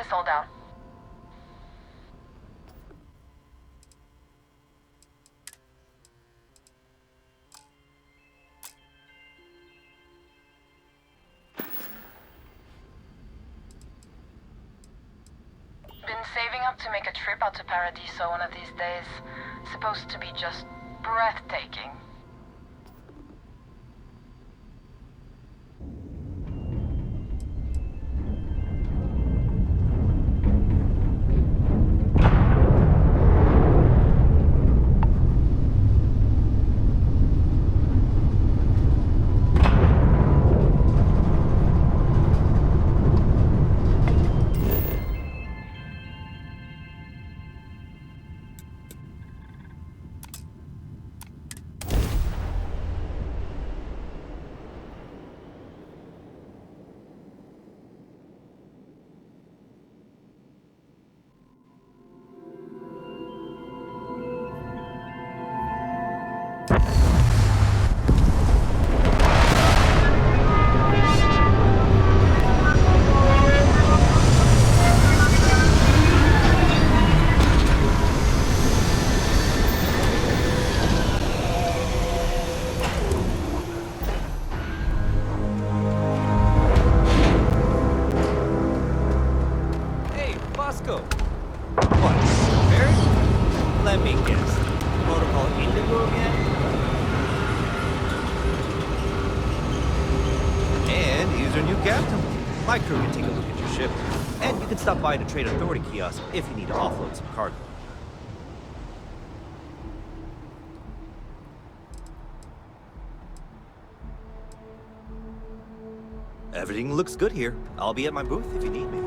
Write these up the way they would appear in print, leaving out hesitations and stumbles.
this all down. Been saving up to make a trip out to Paradiso one of these days. Supposed to be just breathtaking. Let me guess. Protocol Indigo again? And here's our new captain. My crew can take a look at your ship. And you can stop by the Trade Authority kiosk if you need to offload some cargo. Everything looks good here. I'll be at my booth if you need me.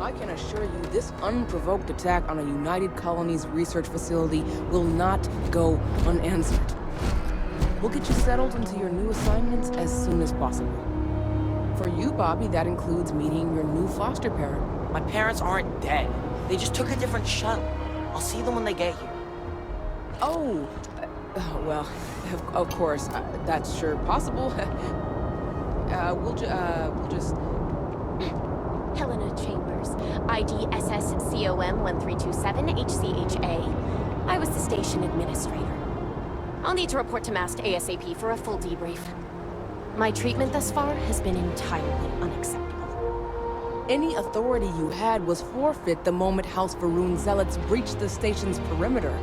I can assure you this unprovoked attack on a United Colonies research facility will not go unanswered. We'll get you settled into your new assignments as soon as possible. For you, Bobby, that includes meeting your new foster parent. My parents aren't dead. They just took a different shuttle. I'll see them when they get here. Oh, well, of course, that's sure possible. We'll just... Helena Chambers, ID SSCOM 1327 HCHA. I was the station administrator. I'll need to report to Mast ASAP for a full debrief. My treatment thus far has been entirely unacceptable. Any authority you had was forfeit the moment House Varun zealots breached the station's perimeter.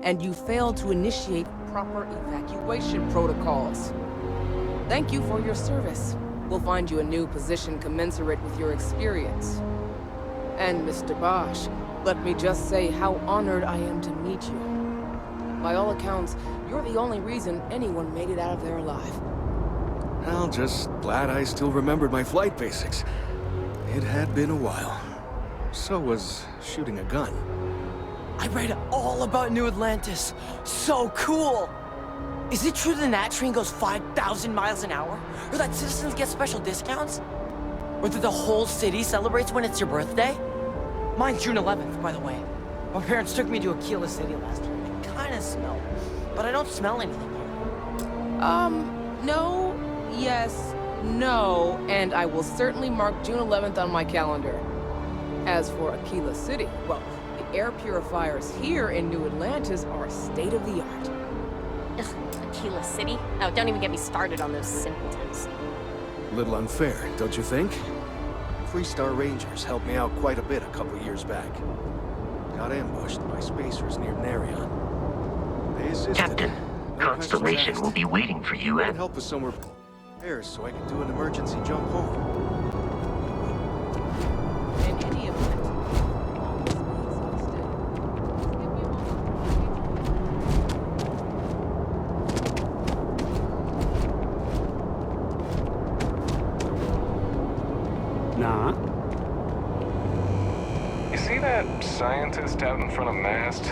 And you failed to initiate proper evacuation protocols. Thank you for your service. We'll find you a new position commensurate with your experience. And Mr. Bosch, let me just say how honored I am to meet you. By all accounts, you're the only reason anyone made it out of there alive. Well, just glad I still remembered my flight basics. It had been a while. So was shooting a gun. I read all about New Atlantis. So cool! Is it true the Nat train goes 5,000 miles an hour? Or that citizens get special discounts? Or that the whole city celebrates when it's your birthday? Mine's June 11th, by the way. My parents took me to Aquila City last year. I kinda smell it, but I don't smell anything here. No, yes, no, and I will certainly mark June 11th on my calendar. As for Aquila City, well, the air purifiers here in New Atlantis are state-of-the-art. Ugh, Aquila City? Oh, don't even get me started on those simpletons. Little unfair, don't you think? Three-star Rangers helped me out quite a bit a couple years back. Got ambushed by spacers near Narion. They assisted. Captain, No Constellation questions will be waiting for you asked. at... Help us somewhere there so I can do an emergency jump home. In any event, all must be exhausted. Just give me a moment. Nah. You see that scientist out in front of Mast,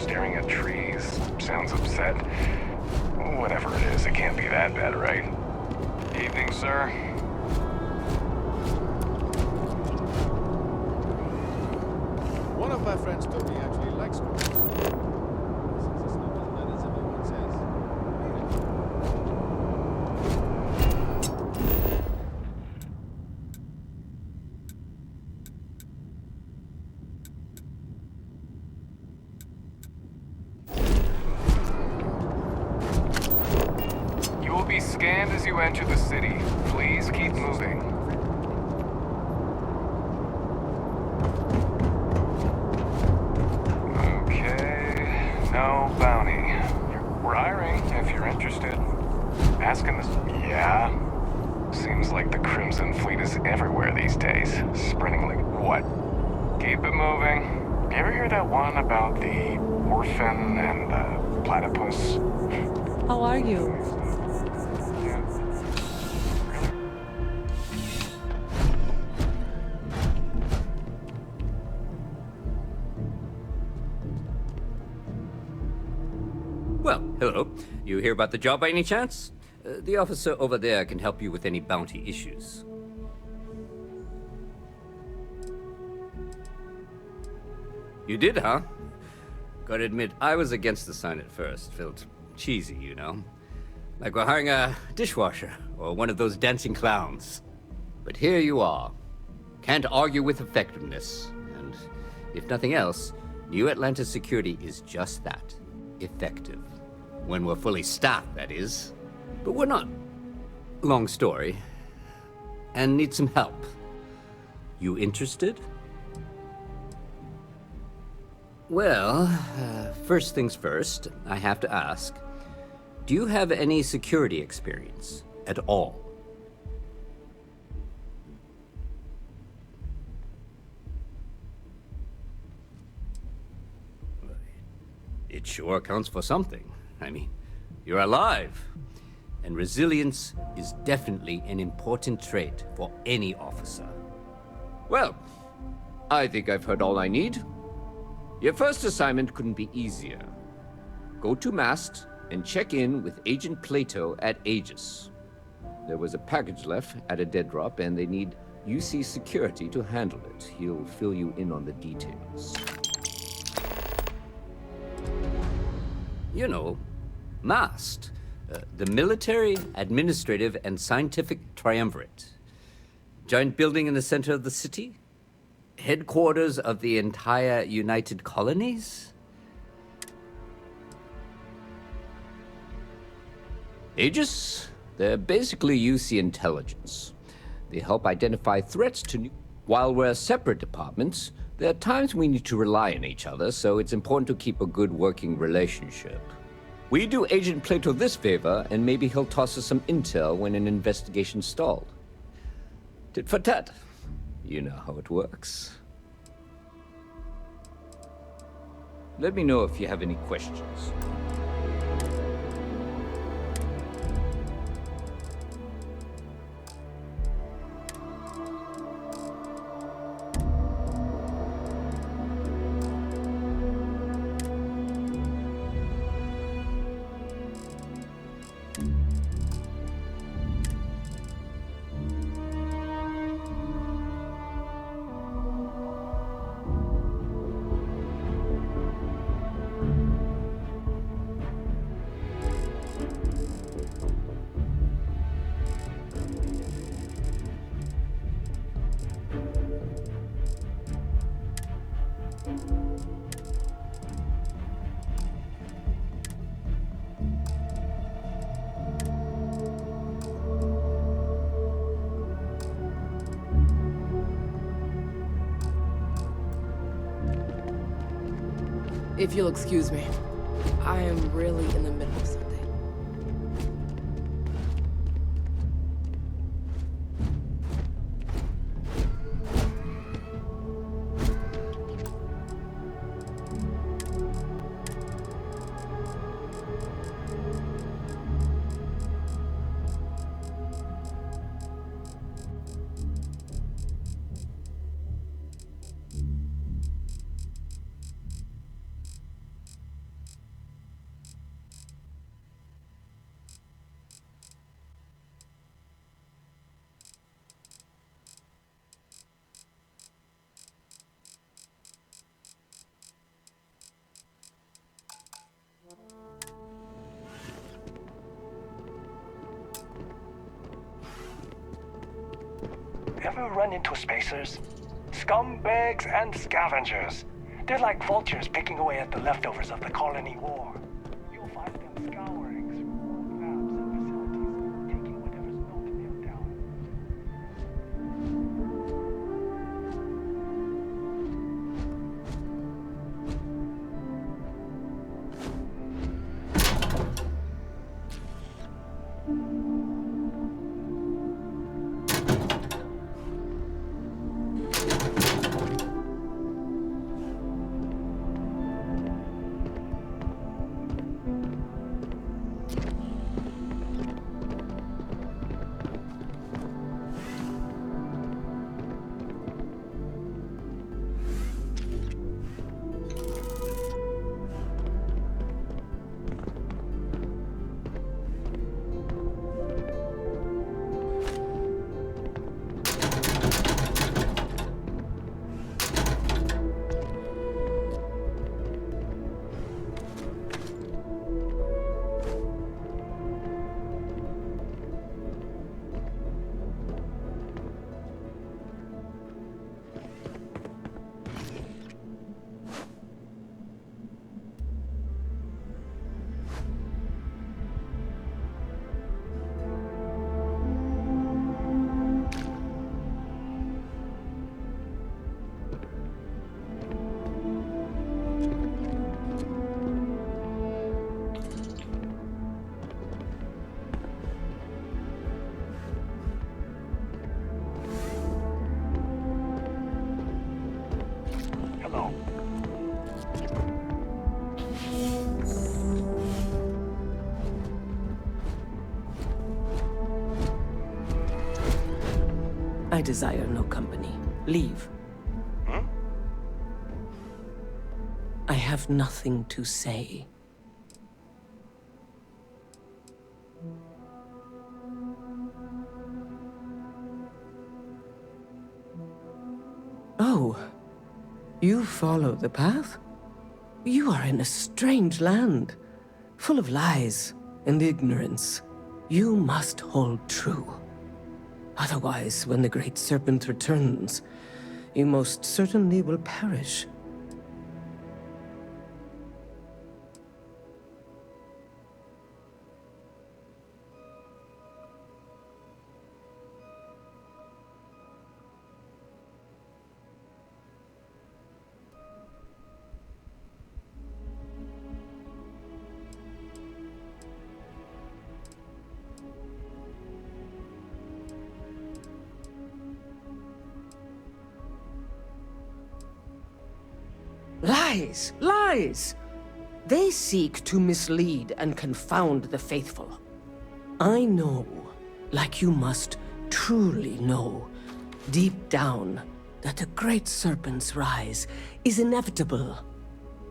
staring at trees? Sounds upset. Whatever it is, it can't be that bad, right? Evening, sir. One of my friends told me he actually likes me. This is as simple as everyone says. You will be scanned as you enter the city. Please keep moving. Okay, no bounty. We're hiring if you're interested. Asking this. Yeah. Seems like the Crimson Fleet is everywhere these days. Spreading like what? Keep it moving. You ever hear that one about the orphan and the platypus? How are you? Well, hello. You hear about the job by any chance? The officer over there can help you with any bounty issues. You did, huh? Gotta admit, I was against the sign at first. Felt cheesy, you know? Like we're hiring a dishwasher or one of those dancing clowns. But here you are. Can't argue with effectiveness. And if nothing else, New Atlantis security is just that. Effective. When we're fully staffed, that is. But we're not. Long story. and need some help. You interested? Well, first things first, I have to ask, do you have any security experience at all? It sure counts for something. I mean, you're alive. And resilience is definitely an important trait for any officer. Well, I think I've heard all I need. Your first assignment couldn't be easier. Go to Mast and check in with Agent Plato at Aegis. There was a package left at a dead drop, and they need UC security to handle it. He'll fill you in on the details. You know, MAST, the Military, Administrative, and Scientific Triumvirate. Giant building in the center of the city? Headquarters of the entire United Colonies? Aegis? They're basically UC intelligence. They help identify threats to new... While we're separate departments, there are times we need to rely on each other, so it's important to keep a good working relationship. We do Agent Plato this favor, and maybe he'll toss us some intel when an investigation stalled. Tit for tat. You know how it works. Let me know if you have any questions. If you'll excuse me, I am really in the middle of something. Ever run into spacers? Scumbags and scavengers. They're like vultures picking away at the leftovers of the colony war. You'll find them scouring through old labs and facilities, taking whatever's not nailed down. below. I desire no company. Leave. Hmm? I have nothing to say. Oh, you follow the path? You are in a strange land, full of lies and ignorance. You must hold true. Otherwise, when the Great Serpent returns, you most certainly will perish. Lies! Lies! They seek to mislead and confound the faithful. I know, like you must truly know, deep down, that the Great Serpent's rise is inevitable.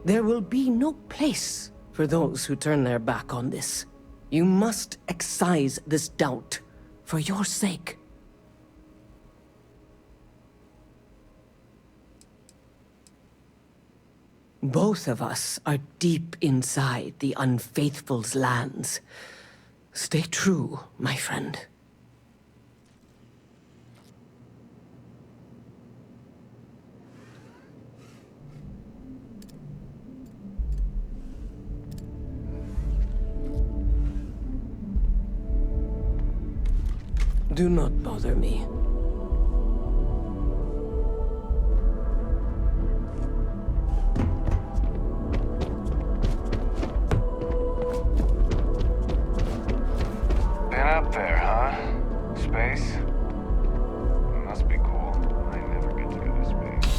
There will be no place for those who turn their back on this. You must excise this doubt, for your sake. Both of us are deep inside the Unfaithful's lands. Stay true, my friend. Do not bother me. Up there, huh? Space? Must be cool. I never get to go to space.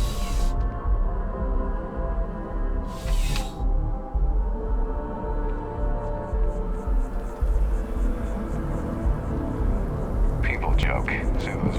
People joke. Say those.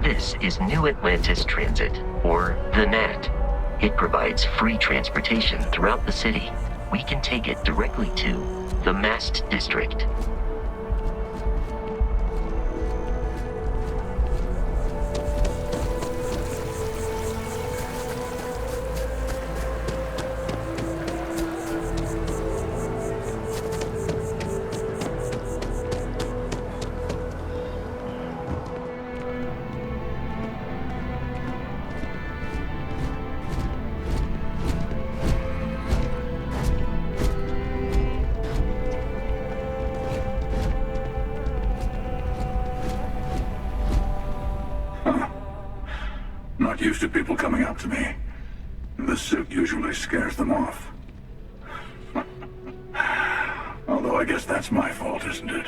This is New Atlantis Transit, or the NAT. It provides free transportation throughout the city. We can take it directly to the Mast District. Not used to people coming up to me. The suit usually scares them off. Although I guess that's my fault, isn't it?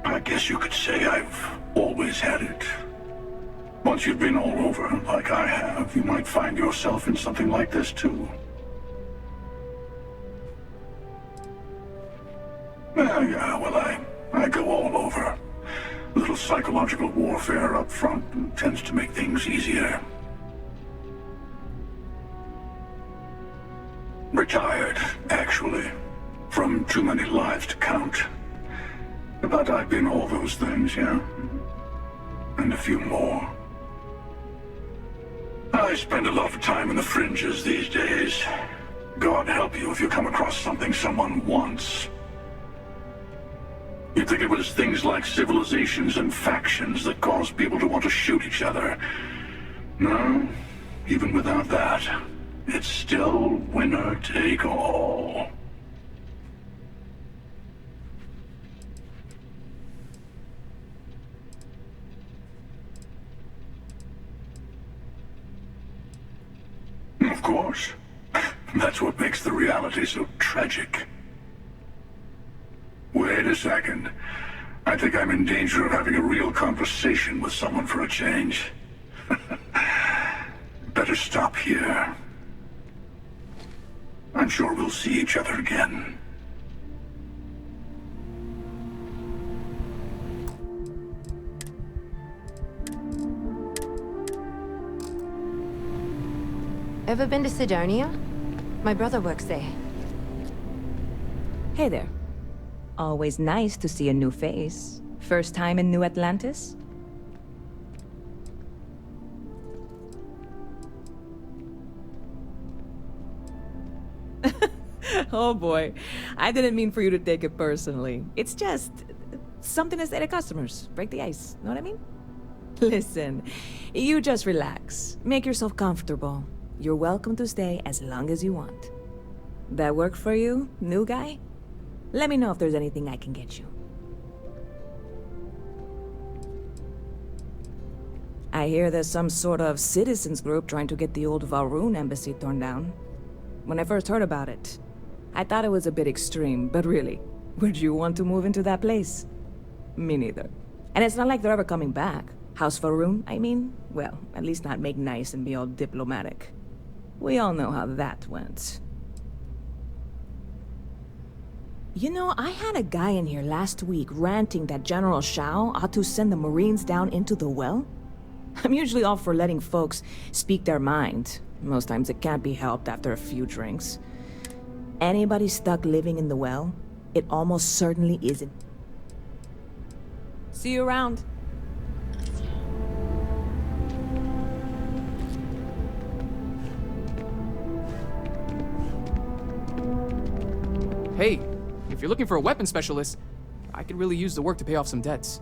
I guess you could say I've always had it. Once you've been all over, like I have, you might find yourself in something like this too. Yeah, well, I go all over. A little psychological warfare up front tends to make things easier. Retired, actually. From too many lives to count. But I've been all those things, yeah? And a few more. I spend a lot of time in the fringes these days. God help you if you come across something someone wants. You'd think it was things like civilizations and factions that cause people to want to shoot each other. No, even without that, it's still winner take all. Of course. That's what makes the reality so tragic. Wait a second. I think I'm in danger of having a real conversation with someone for a change. Better stop here. I'm sure we'll see each other again. Ever been to Sidonia? My brother works there. Hey there. Always nice to see a new face. First time in New Atlantis? Oh boy, I didn't mean for you to take it personally. It's just something to say to customers. Break the ice, know what I mean? Listen, you just relax. Make yourself comfortable. You're welcome to stay as long as you want. That work for you, new guy? Let me know if there's anything I can get you. I hear there's some sort of citizens group trying to get the old Valroon embassy torn down. When I first heard about it, I thought it was a bit extreme, but really, would you want to move into that place? Me neither. And it's not like they're ever coming back. House Valroon, I mean? Well, at least not make nice and be all diplomatic. We all know how that went. You know, I had a guy in here last week ranting that General Shao ought to send the Marines down into the well. I'm usually all for letting folks speak their mind. Most times it can't be helped after a few drinks. Anybody stuck living in the well, it almost certainly isn't. See you around. Hey, if you're looking for a weapon specialist, I could really use the work to pay off some debts.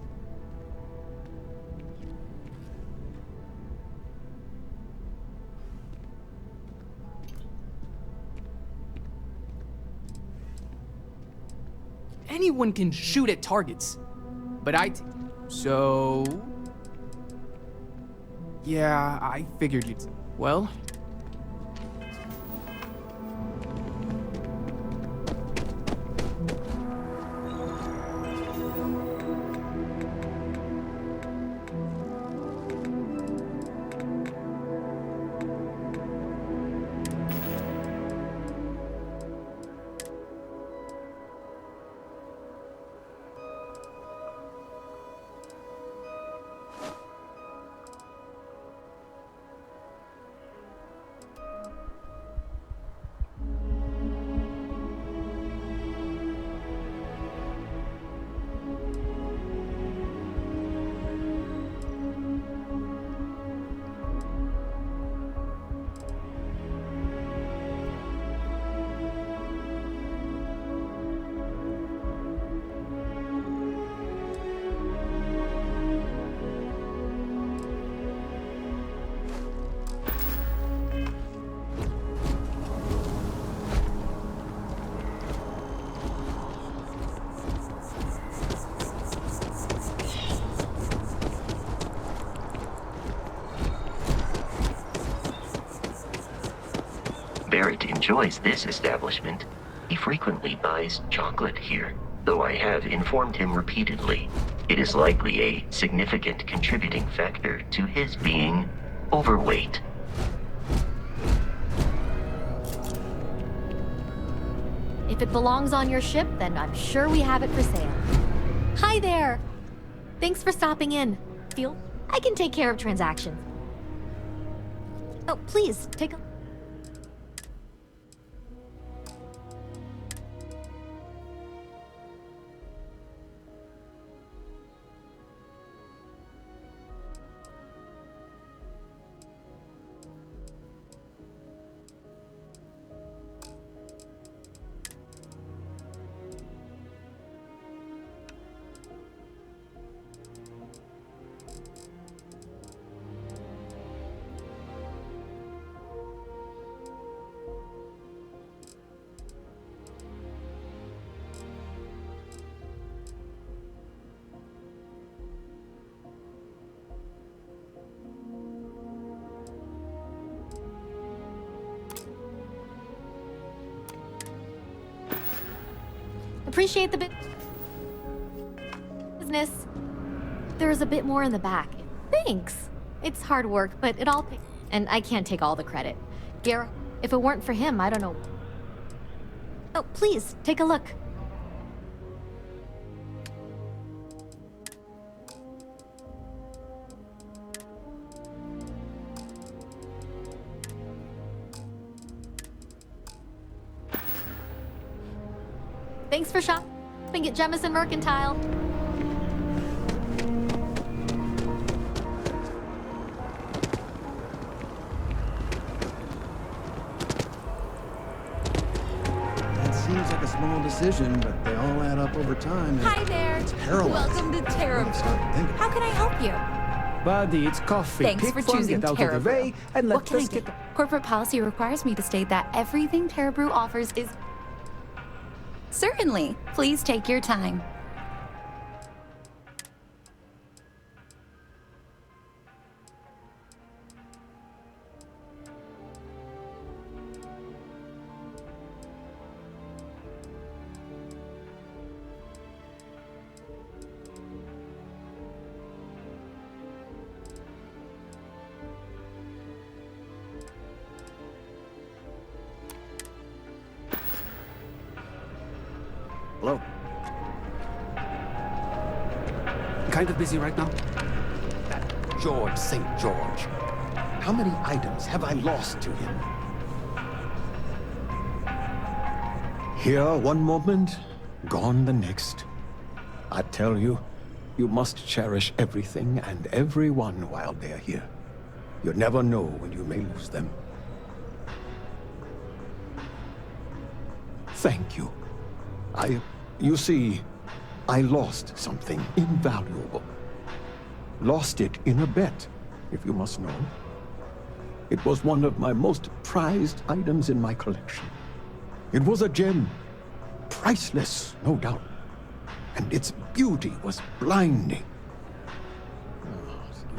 Anyone can shoot at targets, but so... Yeah, I figured you'd... Well... Barrett enjoys this establishment. He frequently buys chocolate here, though I have informed him repeatedly it is likely a significant contributing factor to his being overweight. If it belongs on your ship, then I'm sure we have it for sale. Hi there! Thanks for stopping in. Feel I can take care of transactions. Oh, please, take a... Appreciate the business. There's a bit more in the back. Thanks. It's hard work, but it all and I can't take all the credit. Garrett, if it weren't for him, I don't know. Oh, please, take a look. Thanks for shopping at Jemison Mercantile. It seems like a small decision, but they all add up over time. And Hi there. it's paralyzing. Welcome to Terra. Start thinking. How can I help you? Buddy, it's coffee. Thanks Pick for one, choosing get out Terra of the way, and What let can I us do? get... Corporate policy requires me to state that everything Terra Brew offers is... Certainly. Please take your time. Hello. Kind of busy right now. George St. George. How many items have I lost to him? Here one moment, gone the next. I tell you, you must cherish everything and everyone while they're here. You never know when you may lose them. Thank you. You see, I lost something invaluable. Lost it in a bet, if you must know. It was one of my most prized items in my collection. It was a gem, priceless, no doubt. And its beauty was blinding.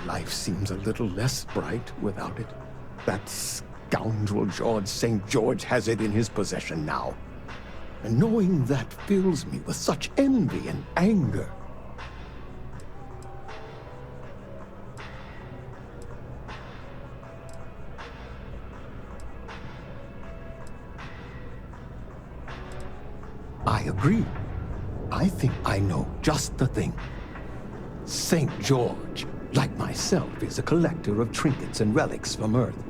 Life seems a little less bright without it. That scoundrel George St. George has it in his possession now. And knowing that fills me with such envy and anger. I agree. I think I know just the thing. St. George, like myself, is a collector of trinkets and relics from Earth.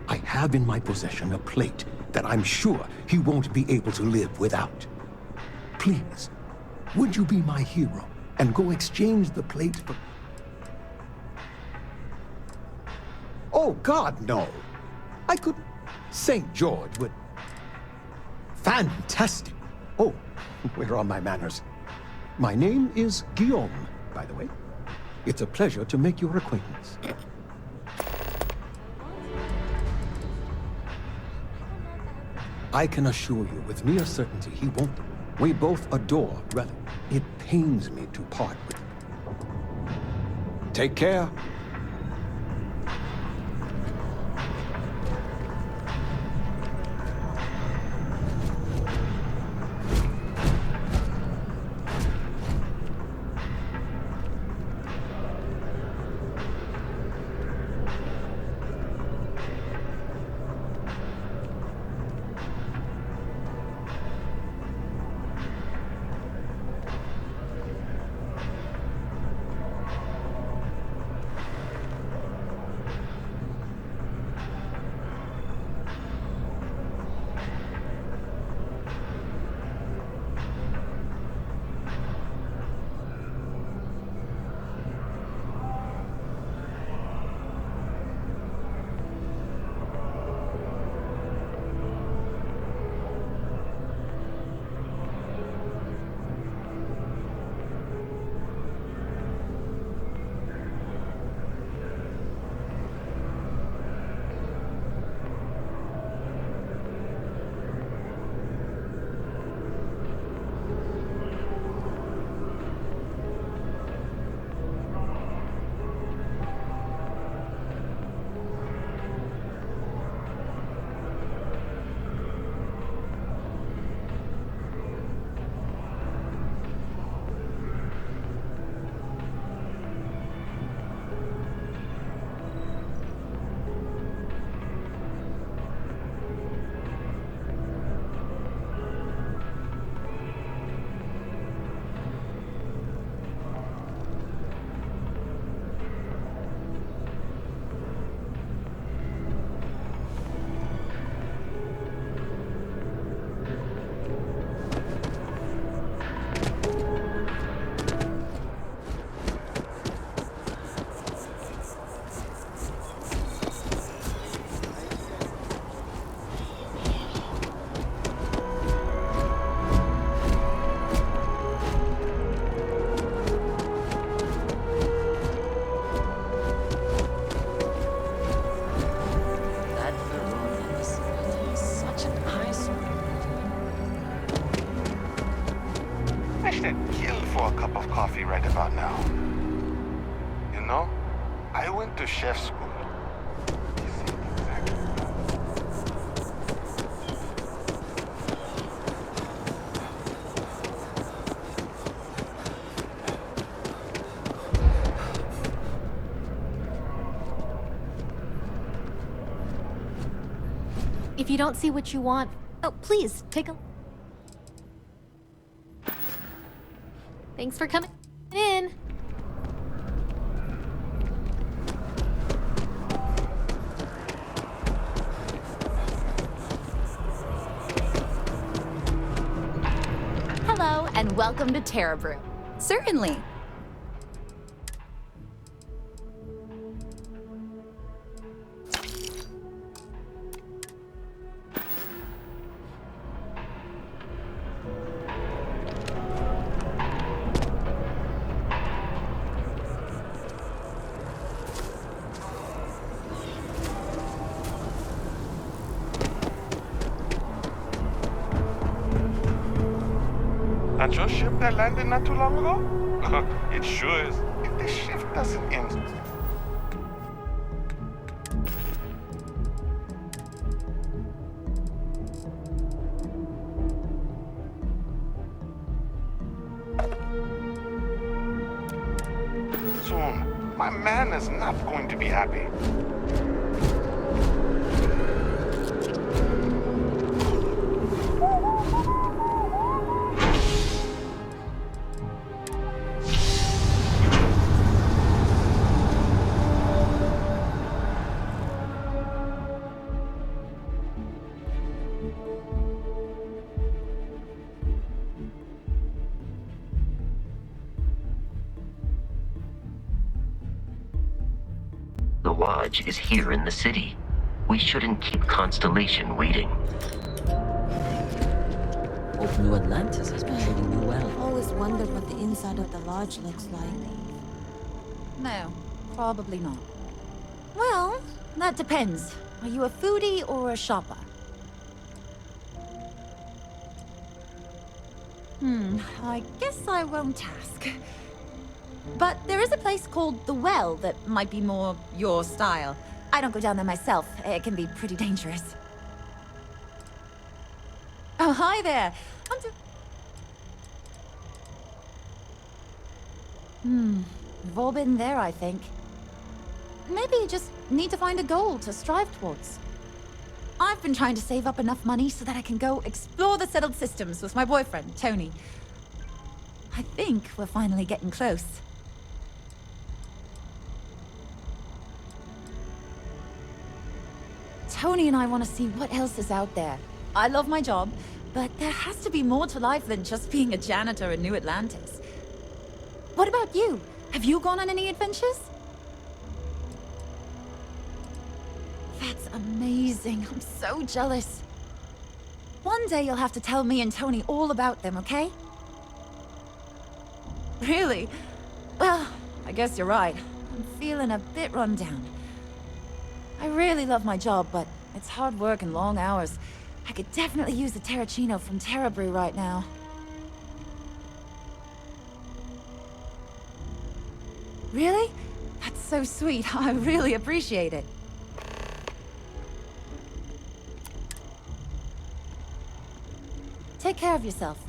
I have in my possession a plate that I'm sure he won't be able to live without. Please, would you be my hero and go exchange the plate for... Oh, God, no. I could... St. George would... Fantastic. Oh, where are my manners? My name is Guillaume, by the way. It's a pleasure to make your acquaintance. I can assure you with near certainty he won't. We both adore relic. It pains me to part with it. Take care. coffee right about now. You know, I went to chef school. If you don't see what you want, oh, please, take a... Thanks for coming in. Hello, and welcome to Terabrew. Certainly. That's your ship that landed not too long ago? It sure is. If this shift doesn't end... soon, my man is not going to be happy. The Lodge is here in the city. We shouldn't keep Constellation waiting. Hope New Atlantis has been treating you well. Always wondered what the inside of the lodge looks like. No, probably not. Well, that depends. Are you a foodie or a shopper? I guess I won't ask. But there is a place called The Well that might be more your style. I don't go down there myself. It can be pretty dangerous. Oh, hi there. We've all been there, I think. Maybe you just need to find a goal to strive towards. I've been trying to save up enough money so that I can go explore the settled systems with my boyfriend, Tony. I think we're finally getting close. Tony and I want to see what else is out there. I love my job, but there has to be more to life than just being a janitor in New Atlantis. What about you? Have you gone on any adventures? That's amazing. I'm so jealous. One day you'll have to tell me and Tony all about them, okay? Really? Well, I guess you're right. I'm feeling a bit run down. I really love my job, but it's hard work and long hours. I could definitely use a Terracino from Terabrew right now. Really? That's so sweet. I really appreciate it. Take care of yourself.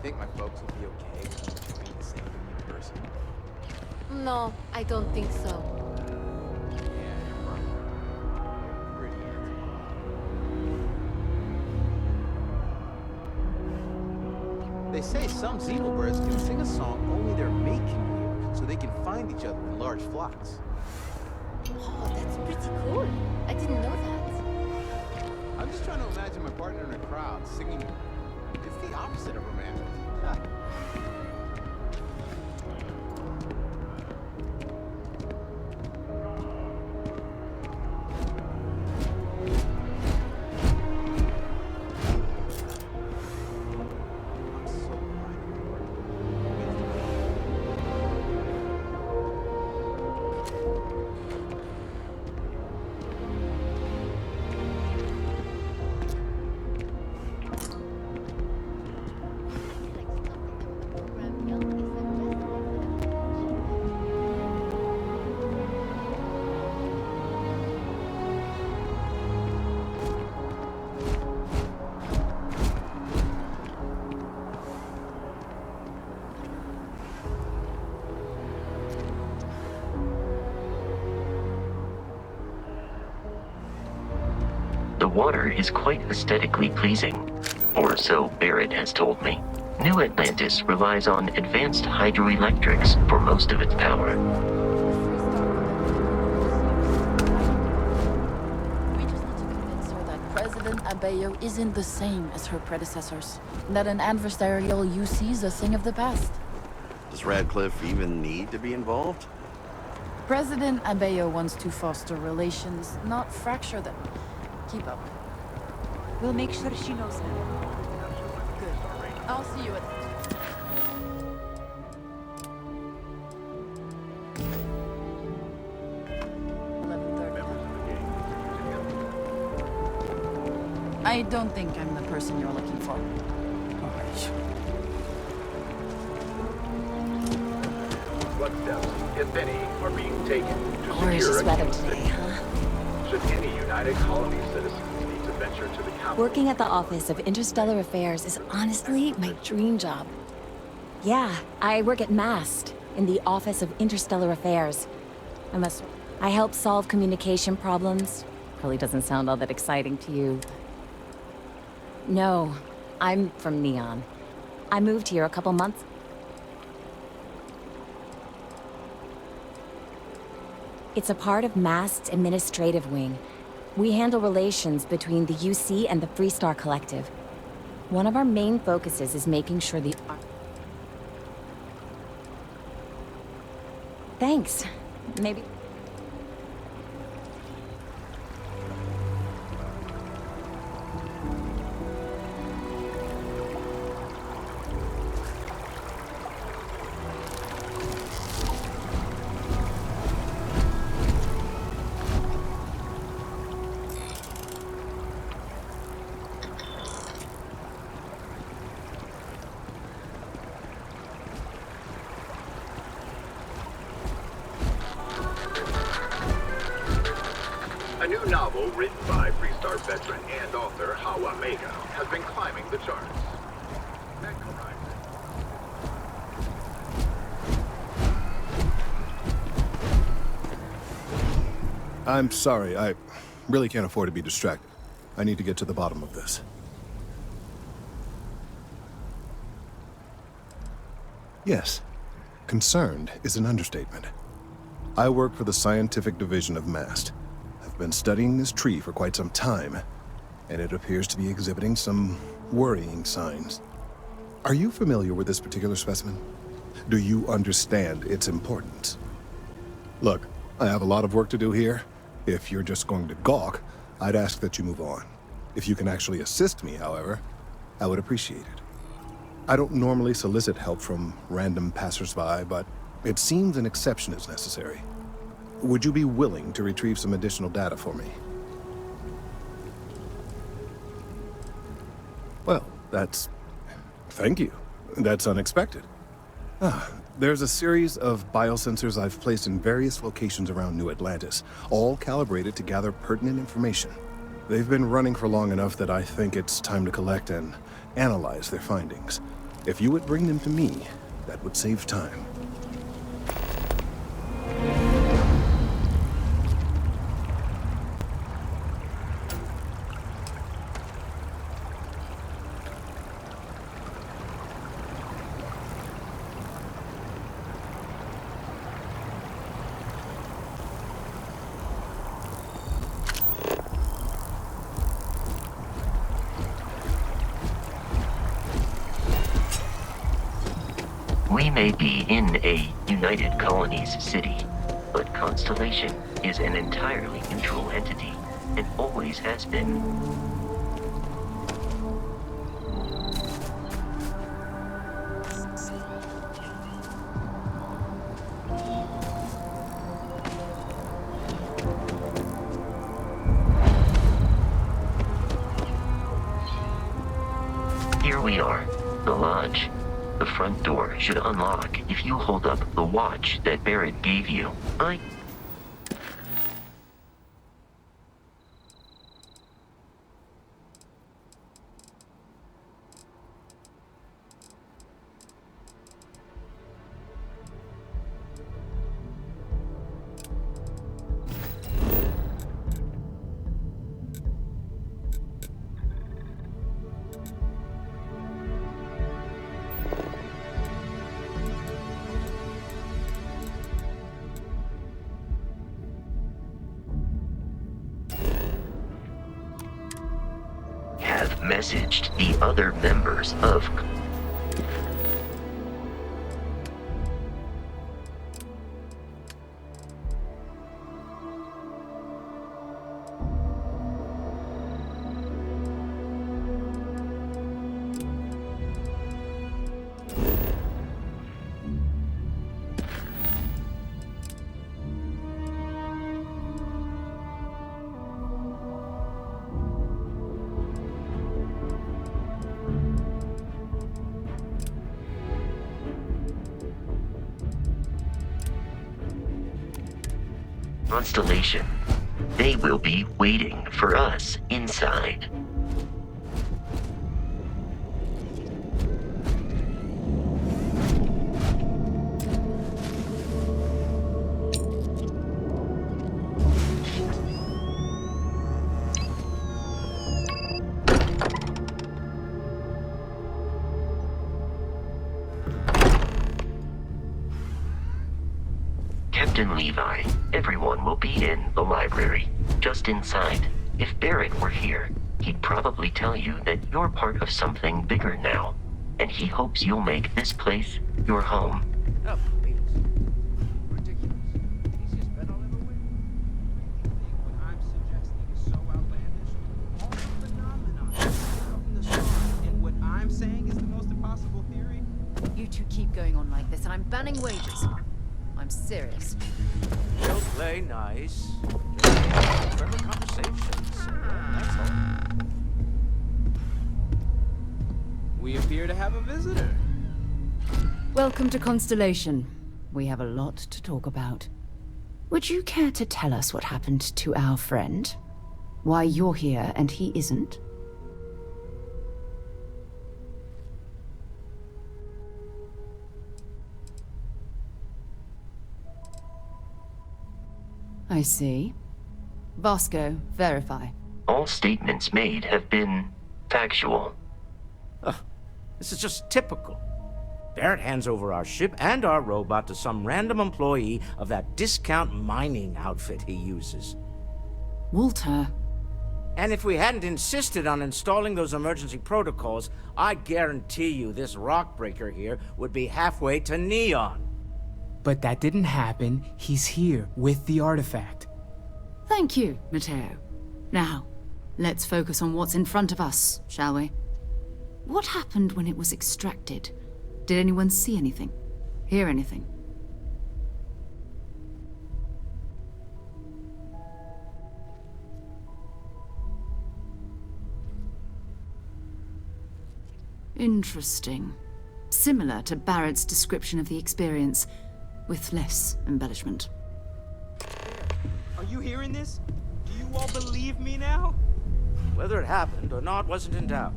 think my folks would be okay with being the same person? No, I don't think so. They say some xenobirds can sing a song only their mate can hear, so they can find each other in large flocks. Oh, that's pretty cool. I didn't know that. I'm just trying to imagine my partner in a crowd singing. It's the opposite of romantic. The water is quite aesthetically pleasing, or so Barrett has told me. New Atlantis relies on advanced hydroelectrics for most of its power. We just need to convince her that President Abeyo isn't the same as her predecessors. That an adversarial UC is a thing of the past. Does Radcliffe even need to be involved? President Abeyo wants to foster relations, not fracture them. Keep up. We'll make sure she knows that. Good. I'll see you at... I don't think I'm the person you're looking for. What steps, if any, are being taken to Gorgeous secure weather a today, huh? Should any United Colony citizens need to venture to the capital? Working at the Office of Interstellar Affairs is honestly my dream job. Yeah, I work at MAST, in the Office of Interstellar Affairs. I help solve communication problems. Probably doesn't sound all that exciting to you. No, I'm from Neon. I moved here a couple months. It's a part of MAST's administrative wing. We handle relations between the UC and the Freestar Collective. One of our main focuses is making sure the... Thanks. Maybe... A new novel written by Freestar veteran and author Hawa Mega has been climbing the charts. I'm sorry, I really can't afford to be distracted. I need to get to the bottom of this. Yes, concerned is an understatement. I work for the scientific division of MAST. I've been studying this tree for quite some time, and it appears to be exhibiting some worrying signs. Are you familiar with this particular specimen? Do you understand its importance? Look, I have a lot of work to do here. If you're just going to gawk, I'd ask that you move on. If you can actually assist me, however, I would appreciate it. I don't normally solicit help from random passersby, but it seems an exception is necessary. Would you be willing to retrieve some additional data for me? Well, thank you. That's unexpected. There's a series of biosensors I've placed in various locations around New Atlantis, all calibrated to gather pertinent information. They've been running for long enough that I think it's time to collect and analyze their findings. If you would bring them to me, that would save time. We may be in a United Colonies city, but Constellation is an entirely neutral entity, and always has been. Here we are, the lodge. The front door should unlock if you hold up the watch that Barrett gave you. Have messaged the other members of Constellation. They will be waiting for us inside. Captain Levi, everyone will be in the library, just inside. If Barrett were here, he'd probably tell you that you're part of something bigger now, and he hopes you'll make this place your home. Oh, please. Ridiculous. Easiest bet I'll ever win. Anything what I'm suggesting is so outlandish. All the phenomenon from the start, and what I'm saying is the most impossible theory. You two keep going on like this, and I'm banning wages. I'm serious. We'll play nice. Just friendly conversations. That's all. We appear to have a visitor. Welcome to Constellation. We have a lot to talk about. Would you care to tell us what happened to our friend? Why you're here and he isn't? I see. Vasco, verify. All statements made have been factual. This is just typical. Barrett hands over our ship and our robot to some random employee of that discount mining outfit he uses. Walter. And if we hadn't insisted on installing those emergency protocols, I guarantee you this rock breaker here would be halfway to Neon. But that didn't happen. He's here with the artifact. Thank you, Matteo. Now, let's focus on what's in front of us, shall we? What happened when it was extracted? Did anyone see anything? Hear anything? Interesting. Similar to Barrett's description of the experience, with less embellishment. Are you hearing this? Do you all believe me now? Whether it happened or not wasn't in doubt.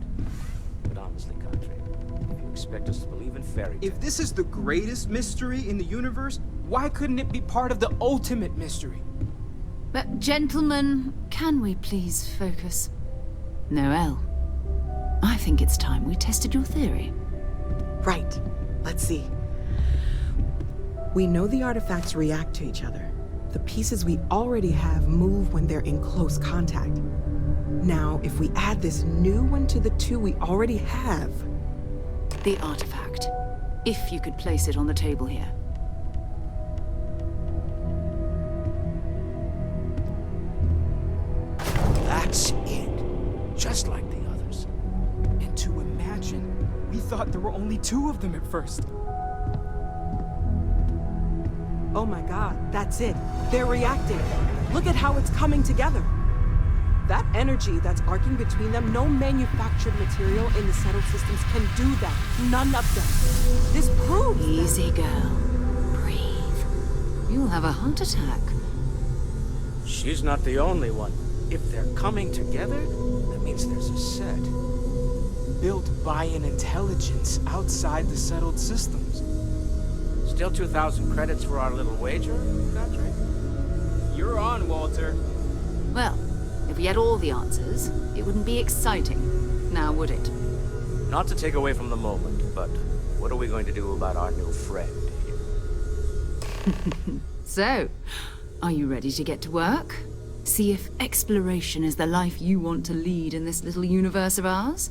But honestly, Country, if you expect us to believe in fairy tales. If this is the greatest mystery in the universe, why couldn't it be part of the ultimate mystery? But gentlemen, can we please focus? Noel, I think it's time we tested your theory. Right. Let's see. We know the artifacts react to each other. The pieces we already have move when they're in close contact. Now, if we add this new one to the two we already have... The artifact. If you could place it on the table here. That's it. Just like the others. And to imagine, we thought there were only 2 of them at first. Oh my god, that's it. They're reacting. Look at how it's coming together. That energy that's arcing between them, no manufactured material in the settled systems can do that. None of them. This proves Easy, girl. Breathe. You'll have a heart attack. She's not the only one. If they're coming together, that means there's a set. Built by an intelligence outside the settled systems. Still 2,000 credits for our little wager, Patrick? You're on, Walter. Well, if we had all the answers, it wouldn't be exciting. Now, would it? Not to take away from the moment, but what are we going to do about our new friend here? So, are you ready to get to work? See if exploration is the life you want to lead in this little universe of ours?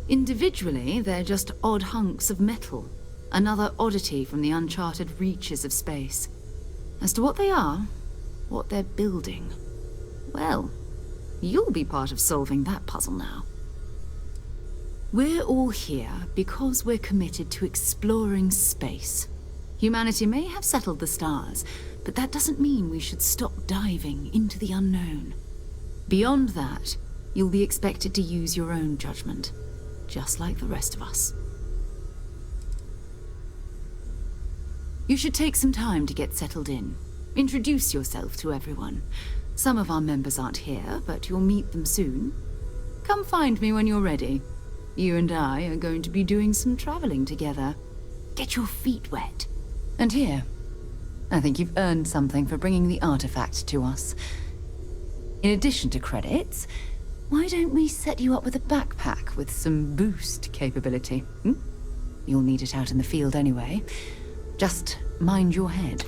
Individually, they're just odd hunks of metal. Another oddity from the uncharted reaches of space. As to what they are, what they're building, well, you'll be part of solving that puzzle now. We're all here because we're committed to exploring space. Humanity may have settled the stars, but that doesn't mean we should stop diving into the unknown. Beyond that, you'll be expected to use your own judgment. Just like the rest of us. You should take some time to get settled in. Introduce yourself to everyone. Some of our members aren't here, but you'll meet them soon. Come find me when you're ready. You and I are going to be doing some traveling together. Get your feet wet. And here, I think you've earned something for bringing the artifact to us. In addition to credits, why don't we set you up with a backpack with some boost capability? You'll need it out in the field anyway. Just mind your head.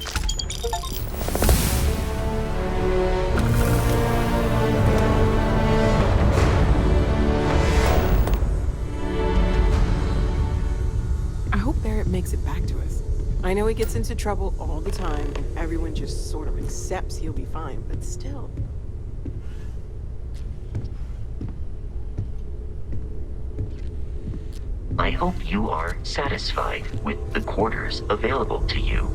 I hope Barrett makes it back to us. I know he gets into trouble all the time, and everyone just sort of accepts he'll be fine, but still. I hope you are satisfied with the quarters available to you.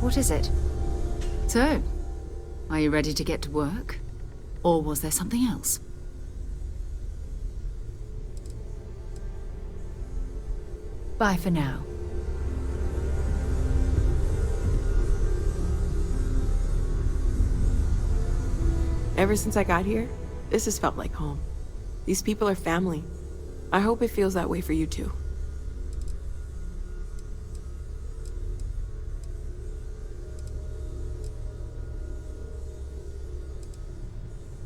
What is it? So, are you ready to get to work? Or was there something else? Bye for now. Ever since I got here, this has felt like home. These people are family. I hope it feels that way for you too.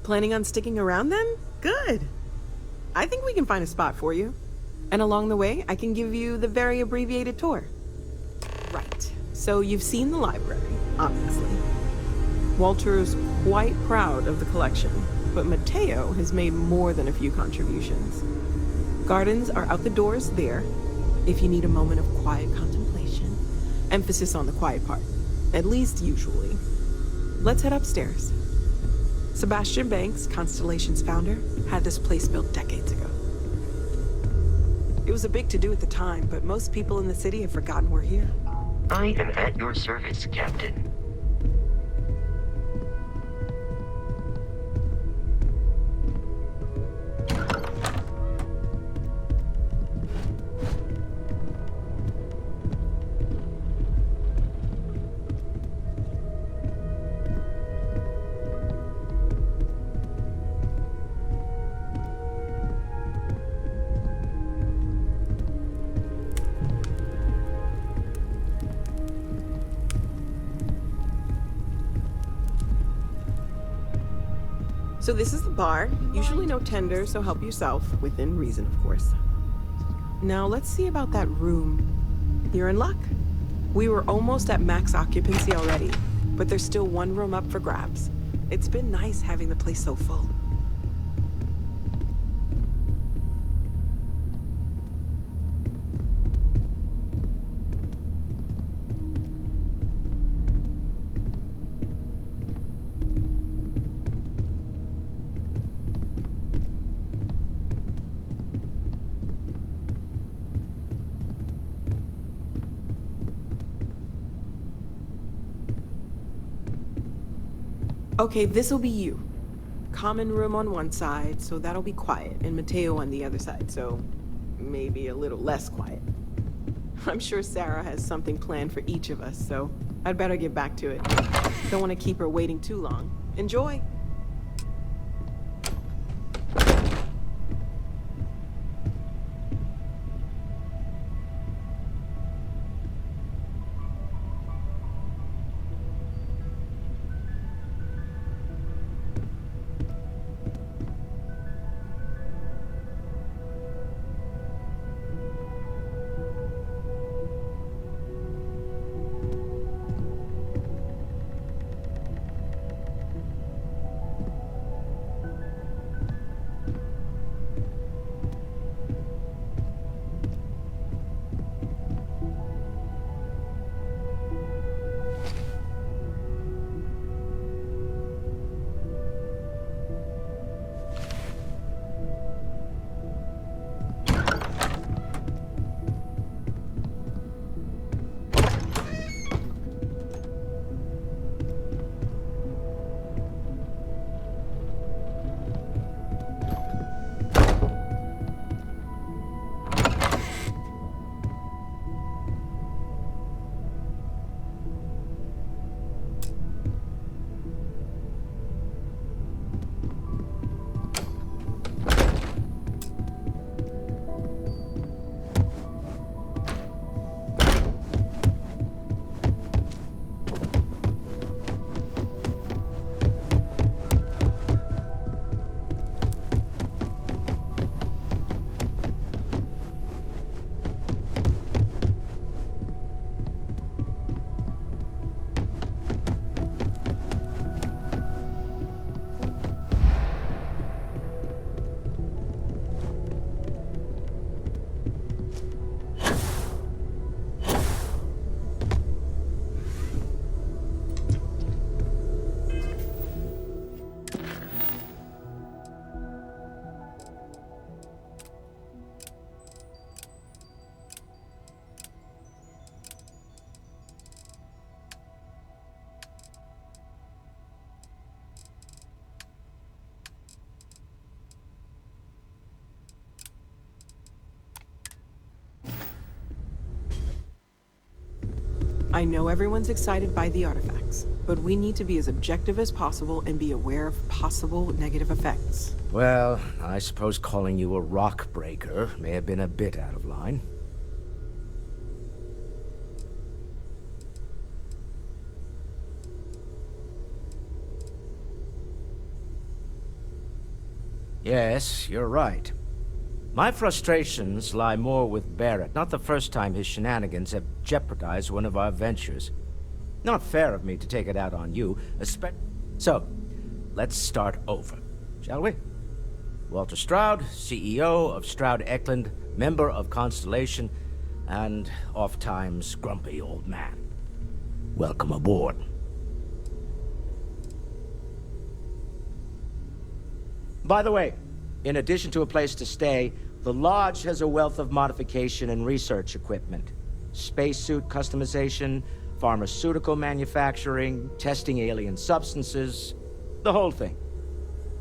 Planning on sticking around then? Good. I think we can find a spot for you. And along the way, I can give you the very abbreviated tour. Right. So you've seen the library, obviously. Walter's quite proud of the collection, but Mateo has made more than a few contributions. Gardens are out the doors there, if you need a moment of quiet contemplation. Emphasis on the quiet part, at least usually. Let's head upstairs. Sebastian Banks, Constellation's founder, had this place built decades ago. It was a big to-do at the time, but most people in the city have forgotten we're here. I am at your service, Captain. So this is the bar. Usually no tender, so help yourself. Within reason, of course. Now let's see about that room. You're in luck. We were almost at max occupancy already, but there's still one room up for grabs. It's been nice having the place so full. Okay, this'll be you. Common room on one side, so that'll be quiet, and Mateo on the other side, so maybe a little less quiet. I'm sure Sarah has something planned for each of us, so I'd better get back to it. Don't want to keep her waiting too long. Enjoy! I know everyone's excited by the artifacts, but we need to be as objective as possible and be aware of possible negative effects. Well, I suppose calling you a rock breaker may have been a bit out of line. Yes, you're right. My frustrations lie more with Barrett. Not the first time his shenanigans have jeopardized one of our ventures. Not fair of me to take it out on you, especially... So, let's start over, shall we? Walter Stroud, CEO of Stroud Eklund, member of Constellation, and oft-times grumpy old man. Welcome aboard. By the way, in addition to a place to stay, the Lodge has a wealth of modification and research equipment. Spacesuit customization, pharmaceutical manufacturing, testing alien substances, the whole thing.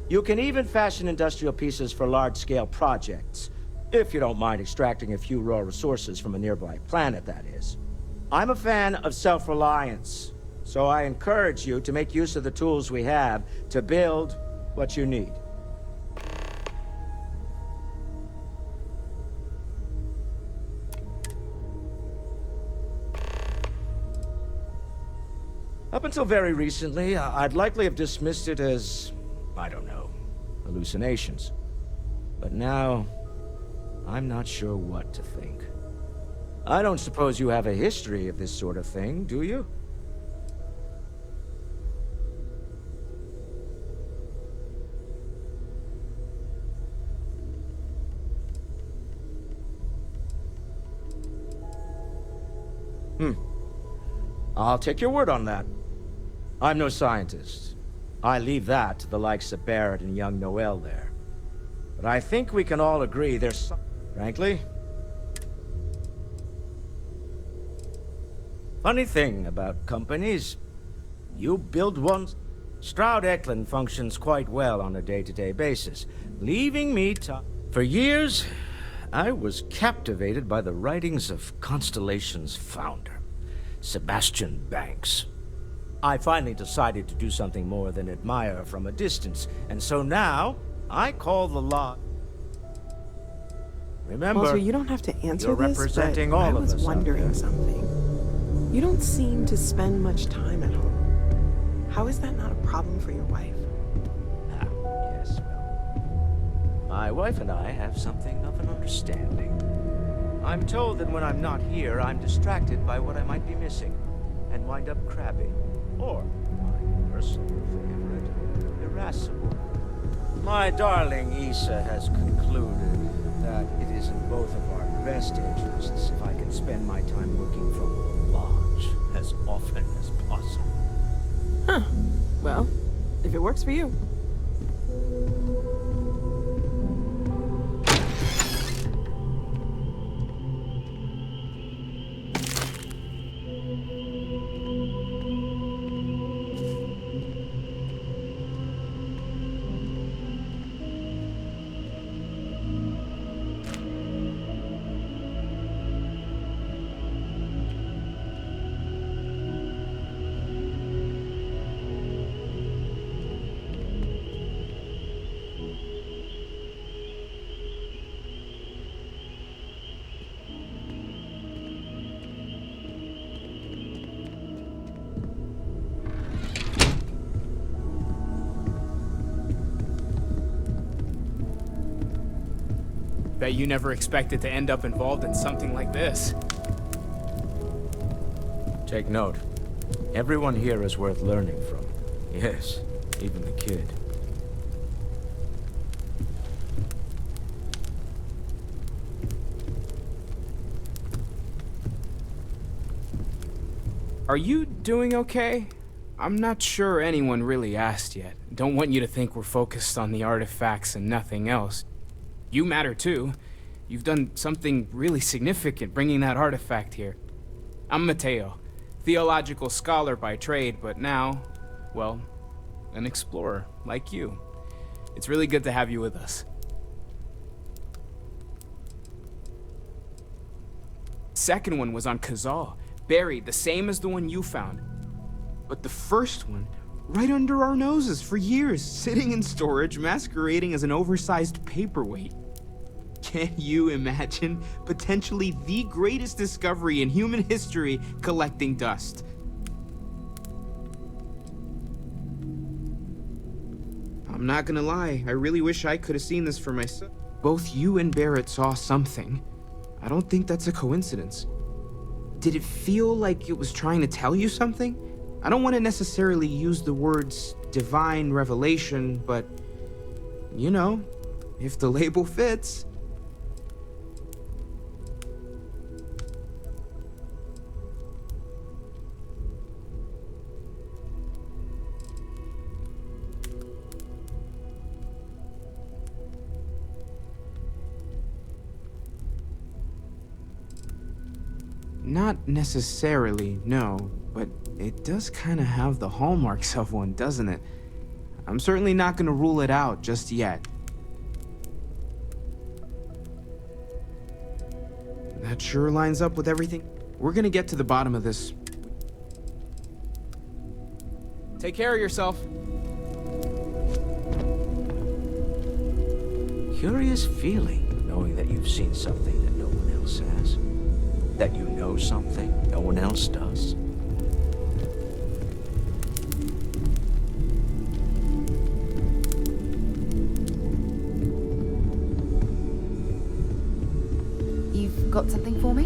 You can even fashion industrial pieces for large-scale projects, if you don't mind extracting a few raw resources from a nearby planet, that is. I'm a fan of self-reliance, so I encourage you to make use of the tools we have to build what you need. Up until very recently, I'd likely have dismissed it as, I don't know, hallucinations. But now, I'm not sure what to think. I don't suppose you have a history of this sort of thing, do you? I'll take your word on that. I'm no scientist. I leave that to the likes of Barrett and young Noel there. But I think we can all agree there's some... Frankly... Funny thing about companies, you build one... Stroud Eklund functions quite well on a day-to-day basis, leaving me to... For years, I was captivated by the writings of Constellation's founder, Sebastian Banks. I finally decided to do something more than admire from a distance, and so now, I call the Lodge. Remember, Walter, you don't have to answer you're this, representing but all I of was us out wondering there. something. You don't seem to spend much time at home. How is that not a problem for your wife? Yes, well, my wife and I have something of an understanding. I'm told that when I'm not here, I'm distracted by what I might be missing, and wind up crabby, or my personal favorite, irascible. My darling Issa has concluded that it is in both of our best interests if I can spend my time working from the Lodge as often as possible. Huh. Well, if it works for you. Bet you never expected to end up involved in something like this. Take note. Everyone here is worth learning from. Yes, even the kid. Are you doing okay? I'm not sure anyone really asked yet. Don't want you to think we're focused on the artifacts and nothing else. You matter too. You've done something really significant bringing that artifact here. I'm Mateo, theological scholar by trade, but now, well, an explorer like you. It's really good to have you with us. Second one was on Kazal, buried the same as the one you found. But the first one, right under our noses for years, sitting in storage, masquerading as an oversized paperweight. Can you imagine potentially the greatest discovery in human history collecting dust? I'm not gonna lie, I really wish I could have seen this for myself. both you and Barrett saw something, I don't think that's a coincidence. Did it feel like it was trying to tell you something? I don't want to necessarily use the words divine revelation, but, you know, if the label fits. Not necessarily, no, but it does kind of have the hallmarks of one, doesn't it? I'm certainly not going to rule it out just yet. That sure lines up with everything. We're going to get to the bottom of this. Take care of yourself. Curious feeling, knowing that you've seen something that no one else has. That you know something no one else does. You've got something for me?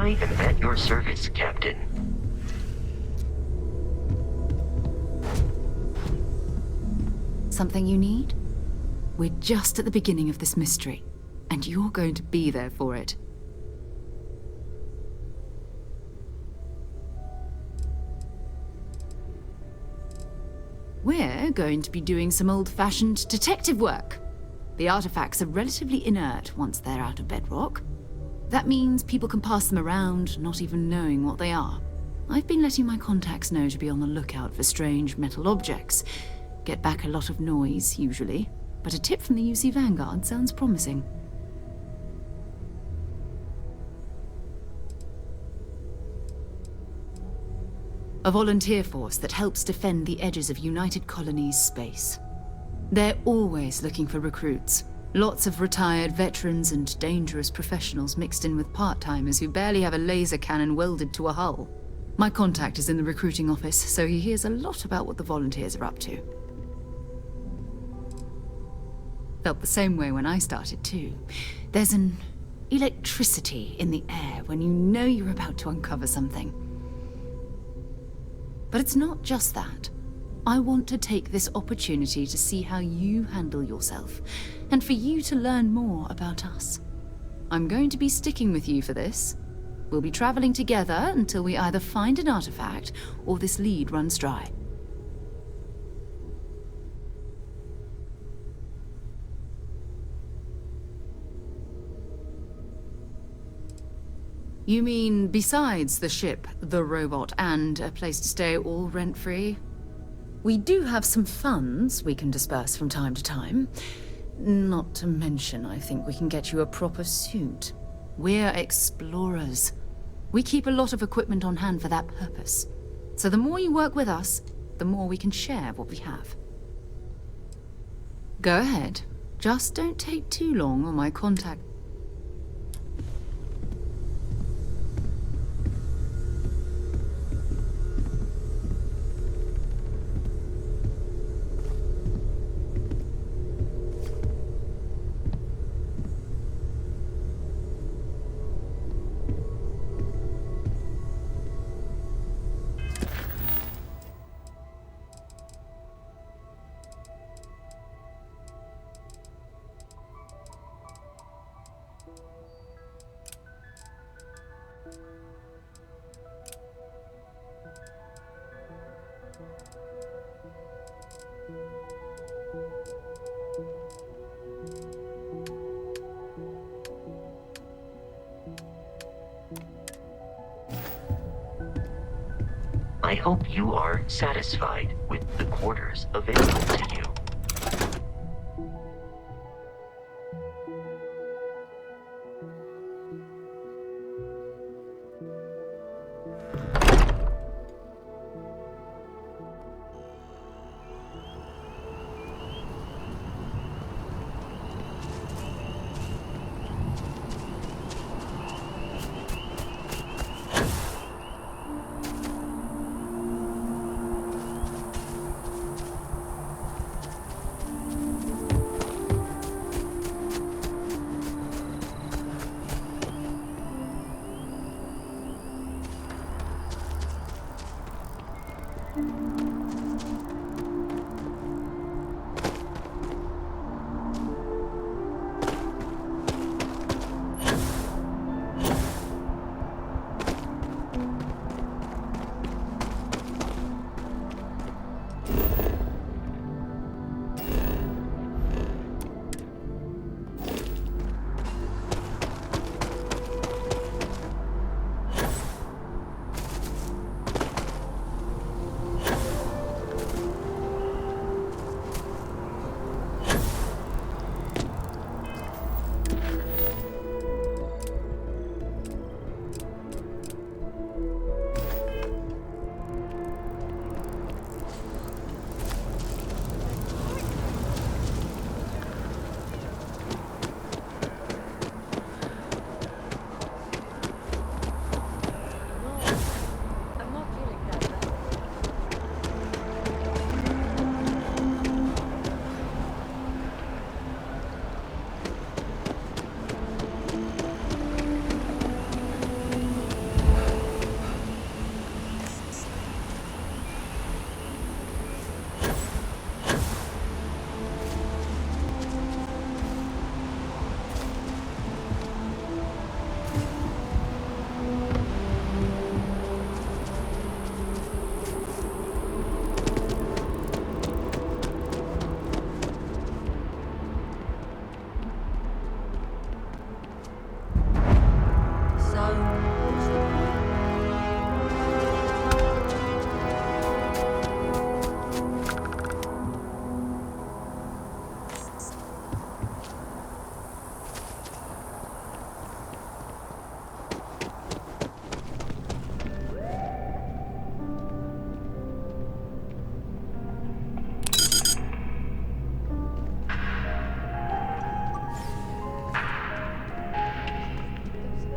I am at your service, Captain. Something you need? We're just at the beginning of this mystery, and you're going to be there for it. We're going to be doing some old-fashioned detective work. The artifacts are relatively inert once they're out of bedrock. That means people can pass them around, not even knowing what they are. I've been letting my contacts know to be on the lookout for strange metal objects. Get back a lot of noise, usually, but a tip from the UC Vanguard sounds promising. A volunteer force that helps defend the edges of United Colonies space. They're always looking for recruits. Lots of retired veterans and dangerous professionals mixed in with part-timers who barely have a laser cannon welded to a hull. My contact is in the recruiting office, so he hears a lot about what the volunteers are up to. Felt the same way when I started too. There's an electricity in the air when you know you're about to uncover something. But it's not just that. I want to take this opportunity to see how you handle yourself, and for you to learn more about us. I'm going to be sticking with you for this. We'll be traveling together until we either find an artifact or this lead runs dry. You mean besides the ship, the robot, and a place to stay all rent-free? We do have some funds we can disperse from time to time. Not to mention, I think we can get you a proper suit. We're explorers. We keep a lot of equipment on hand for that purpose. So the more you work with us, the more we can share what we have. Go ahead. Just don't take too long on my contact. I hope you are satisfied with the quarters available to you.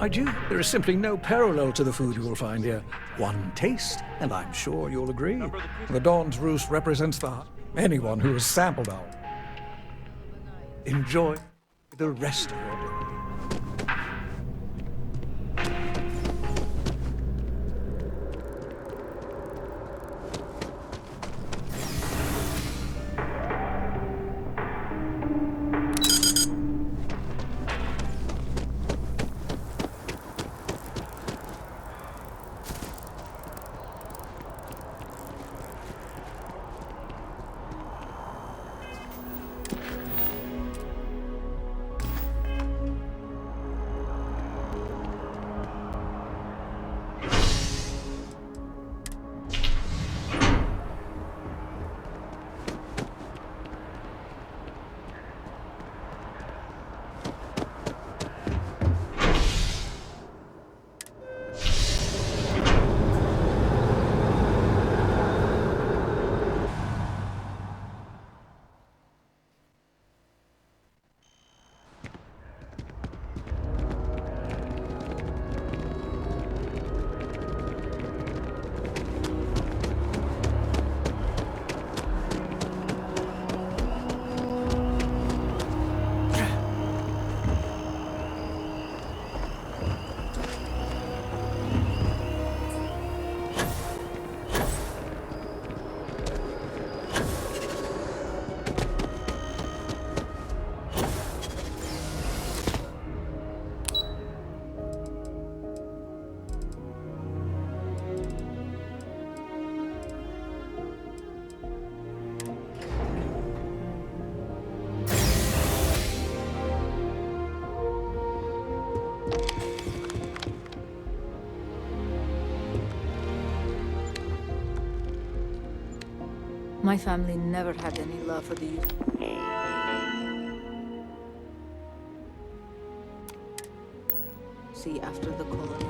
I do. There is simply no parallel to the food you will find here. One taste, and I'm sure you'll agree. The Dawn's Roost represents anyone who has sampled our. Enjoy the rest of your day. My family never had any love for the youth. See, after the colony.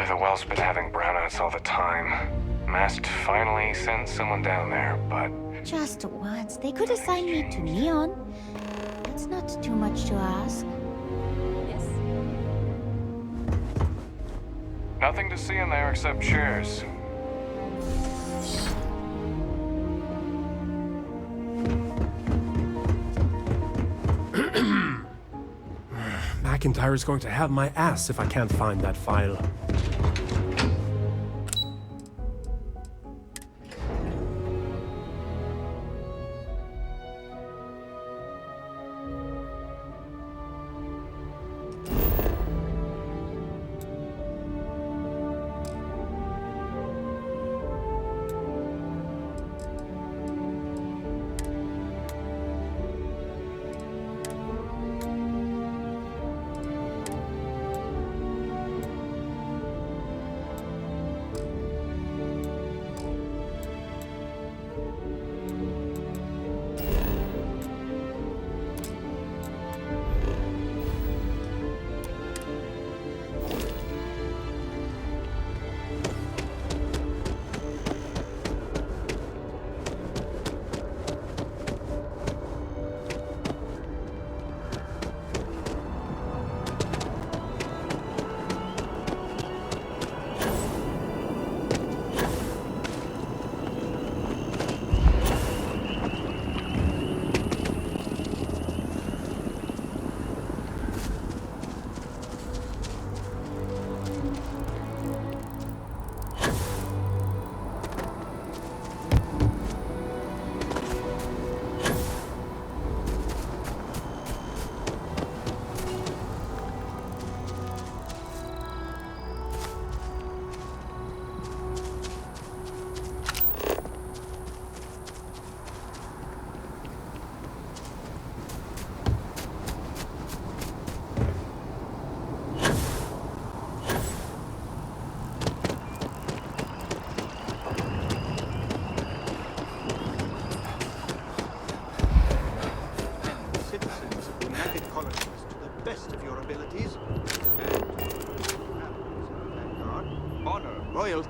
The well's been having brownouts all the time. Mast finally sent someone down there, but... Just once. They could assign me to Neon. That's not too much to ask. Yes. Nothing to see in there except chairs. McIntyre's going to have my ass if I can't find that file.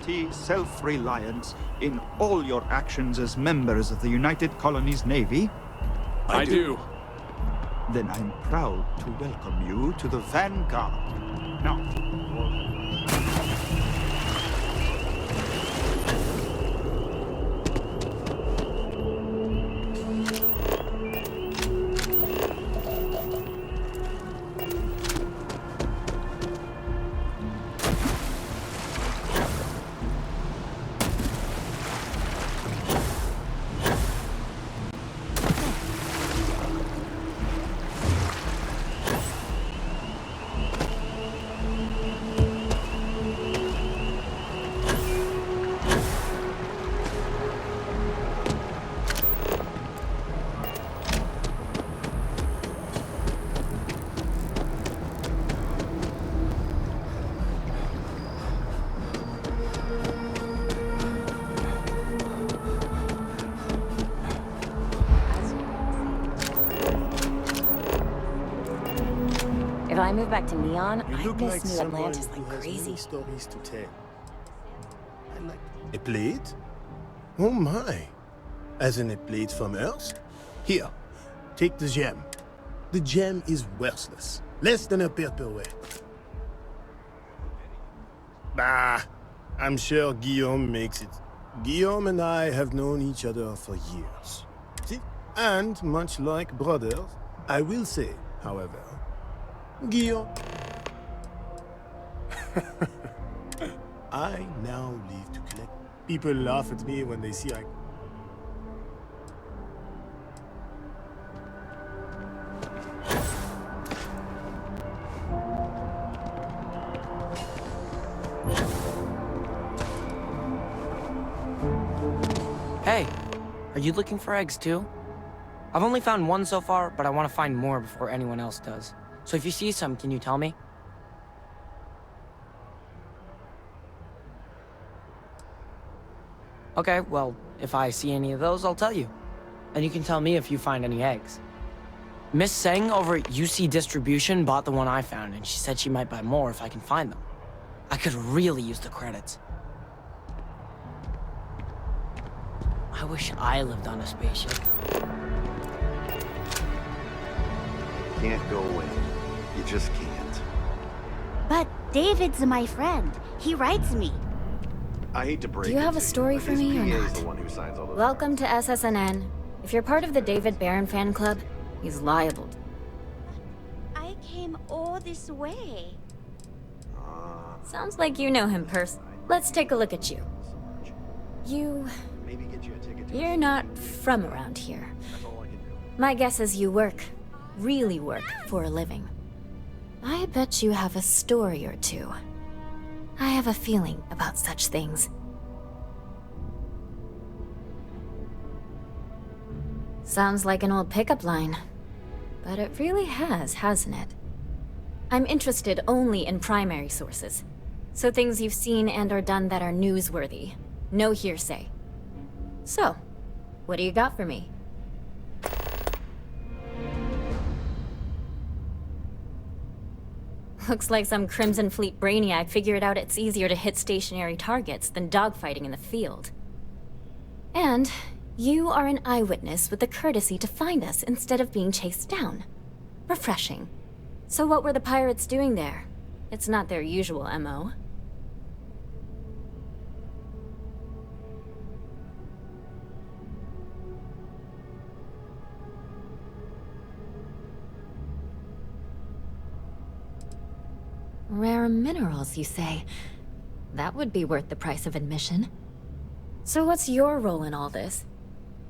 integrity, self-reliance in all your actions as members of the United Colonies Navy? I do. Then I'm proud to welcome you to the Vanguard. Now, If I move back to Neon, You I look miss like New someone Atlantis who like has crazy. many stories to tell. I like a plate? Oh my. As in a plate from Earth? Here, take the gem. The gem is worthless. Less than a paperweight. Bah, I'm sure Guillaume makes it. Guillaume and I have known each other for years. See? And much like brothers, I will say, however, Guillaume. I now leave to collect. People laugh at me when they see I... Hey, are you looking for eggs too? I've only found one so far, but I want to find more before anyone else does. So if you see some, can you tell me? Okay, well, if I see any of those, I'll tell you. And you can tell me if you find any eggs. Miss Seng over at UC Distribution bought the one I found, and she said she might buy more if I can find them. I could really use the credits. I wish I lived on a spaceship. Can't go away. You just can't. But David's my friend. He writes me. I hate to break Do you have it a to story but for his me or PA is not? the one who signs all those. Welcome to SSNN. If you're part of the David Barron fan club, he's liable. I came all this way. Sounds like you know him, Let's take a look at you. Maybe get you a ticket to You're not from around here. My guess is you work, really work, for a living. I bet you have a story or two. I have a feeling about such things. Sounds like an old pickup line. But it really has, hasn't it? I'm interested only in primary sources. So things you've seen and or done that are newsworthy. No hearsay. So, what do you got for me? Looks like some Crimson Fleet brainiac figured out it's easier to hit stationary targets than dogfighting in the field. And you are an eyewitness with the courtesy to find us instead of being chased down. Refreshing. So what were the pirates doing there? It's not their usual MO. Rare minerals, you say? That would be worth the price of admission. So what's your role in all this?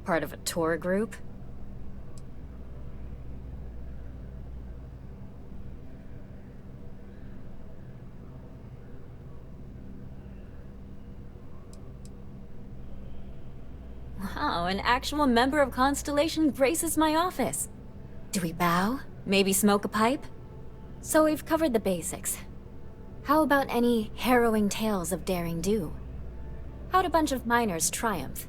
Part of a tour group? Wow, an actual member of Constellation graces my office. Do we bow? Maybe smoke a pipe? So we've covered the basics. How about any harrowing tales of daring do? How'd a bunch of miners triumph?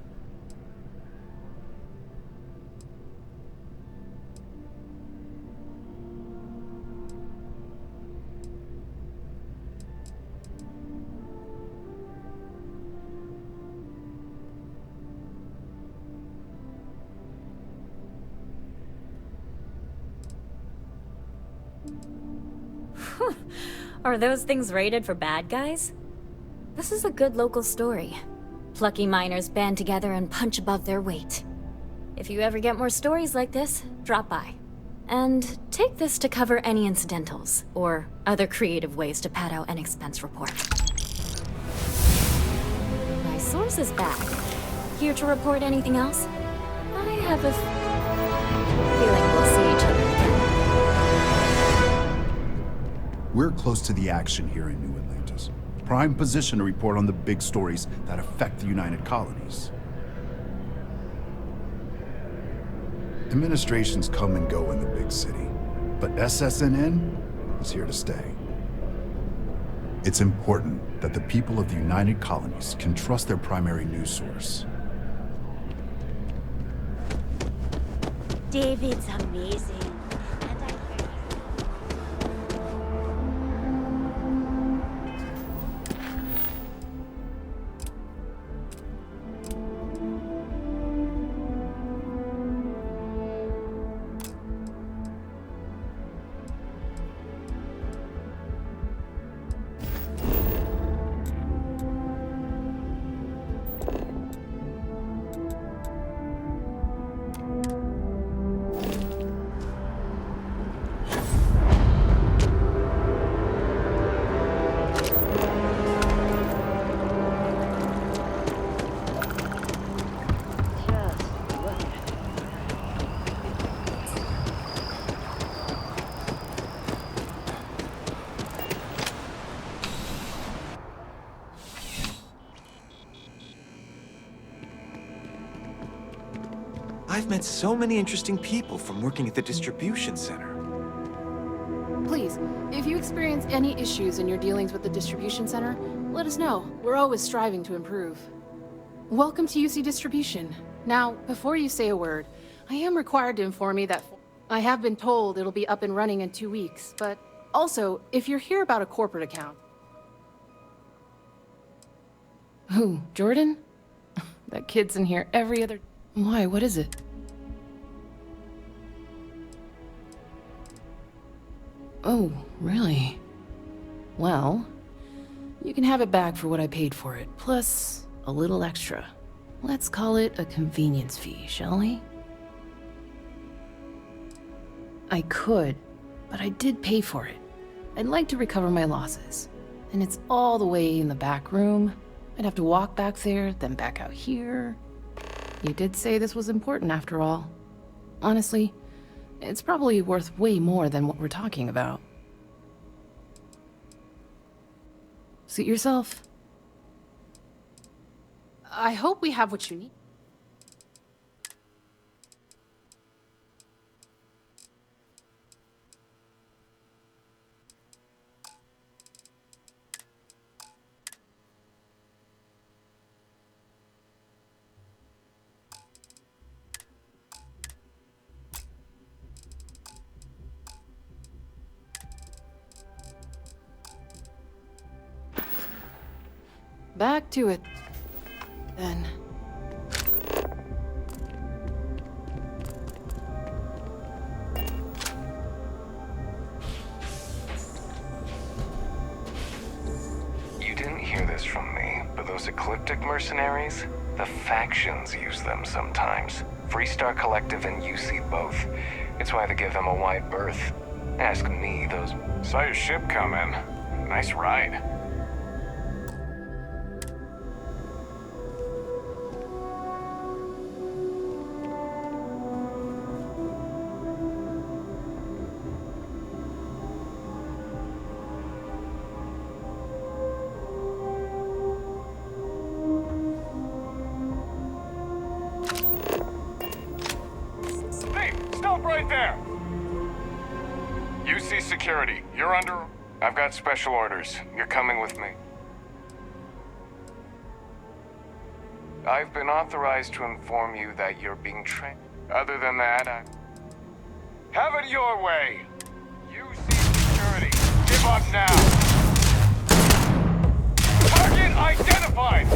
Are those things rated for bad guys? This is a good local story. Plucky miners band together and punch above their weight. If you ever get more stories like this, drop by. And take this to cover any incidentals, or other creative ways to pad out an expense report. My source is back. Here to report anything else? I have a feeling we'll see each other again. We're close to the action here in New Atlantis. Prime position to report on the big stories that affect the United Colonies. Administrations come and go in the big city, but SSNN is here to stay. It's important that the people of the United Colonies can trust their primary news source. David's amazing. I've met so many interesting people from working at the distribution center. Please, if you experience any issues in your dealings with the distribution center, let us know. We're always striving to improve. Welcome to UC Distribution. Now, before you say a word, I am required to inform you that I have been told it'll be up and running in 2 weeks, but also, if you're here about a corporate account... Who, Jordan? That kid's in here every other... Why, what is it? Oh, really? Well, you can have it back for what I paid for it, plus a little extra. Let's call it a convenience fee, shall we? I could, but I did pay for it. I'd like to recover my losses. And it's all the way in the back room. I'd have to walk back there, then back out here. You did say this was important after all. Honestly, it's probably worth way more than what we're talking about. Suit yourself. I hope we have what you need. Back to it, then. You didn't hear this from me, but those ecliptic mercenaries, the factions use them sometimes. Freestar Collective and UC both. It's why they give them a wide berth. Ask me, those... Saw your ship come in. Nice ride. Right there! UC Security, you're under... I've got special orders. You're coming with me. I've been authorized to inform you that you're being trained. Other than that, I... Have it your way! UC Security, give up now! Target identified!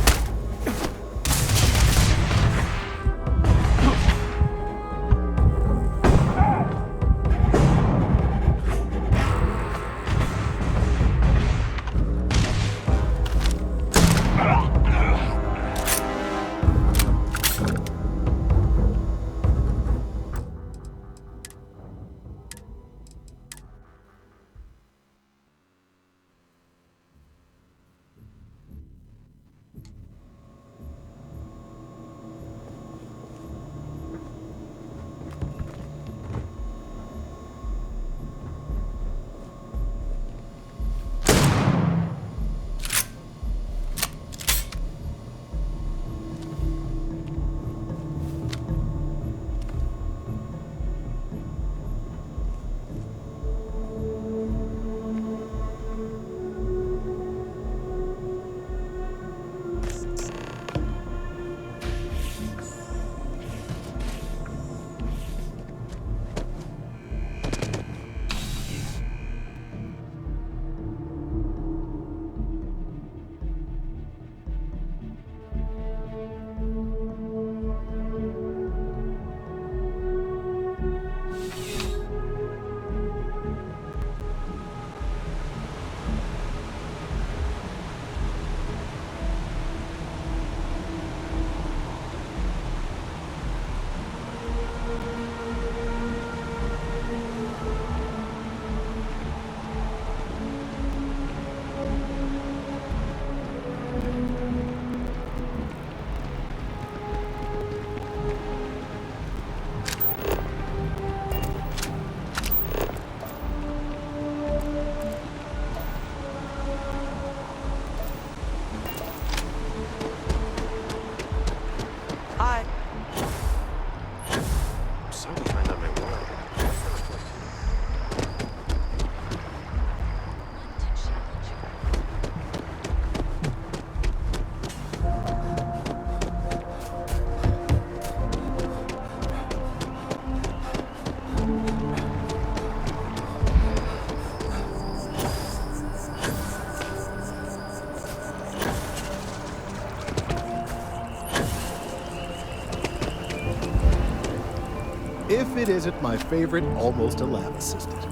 If it isn't my favorite almost a lab assistant.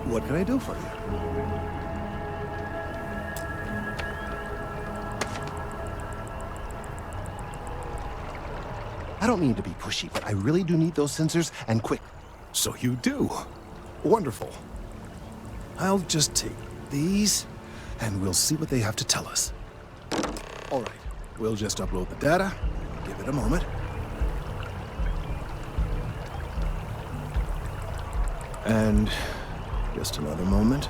What can I do for you? I don't mean to be pushy, but I really do need those sensors, and quick. So you do. Wonderful. I'll just take these, and we'll see what they have to tell us. All right, we'll just upload the data. Give it a moment. And just another moment.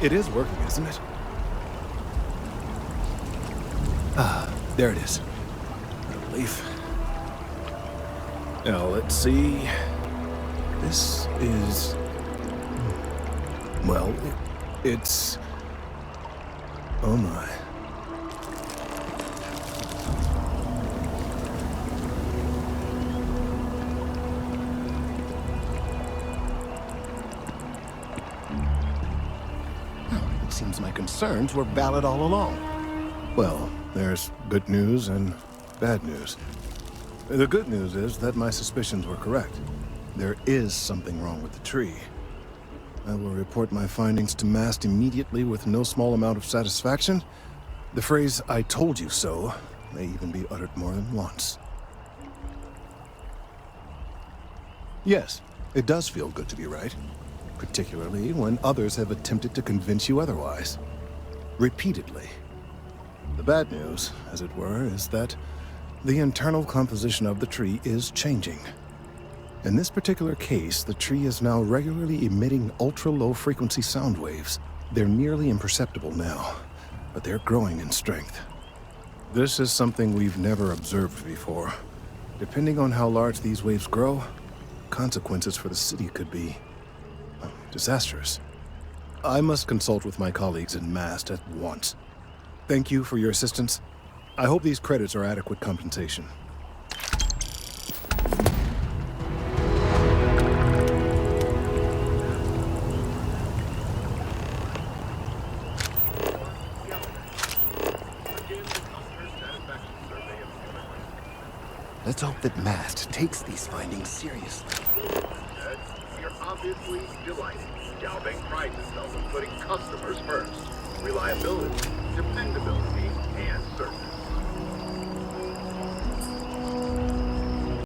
It is working, isn't it? Ah, there it is. A relief. Now, let's see. This is... Well, it's... Oh my. It seems my concerns were valid all along. Well, there's good news and bad news. The good news is that my suspicions were correct. There is something wrong with the tree. I will report my findings to MAST immediately with no small amount of satisfaction. The phrase, "I told you so," may even be uttered more than once. Yes, it does feel good to be right. Particularly when others have attempted to convince you otherwise. Repeatedly. The bad news, as it were, is that the internal composition of the tree is changing. In this particular case, the tree is now regularly emitting ultra-low frequency sound waves. They're nearly imperceptible now, but they're growing in strength. This is something we've never observed before. Depending on how large these waves grow, consequences for the city could be disastrous. I must consult with my colleagues in MAST at once. Thank you for your assistance. I hope these credits are adequate compensation. Let's hope that MAST takes these findings seriously. You're obviously delighted. Xiaobing prides itself on putting customers first. Reliability,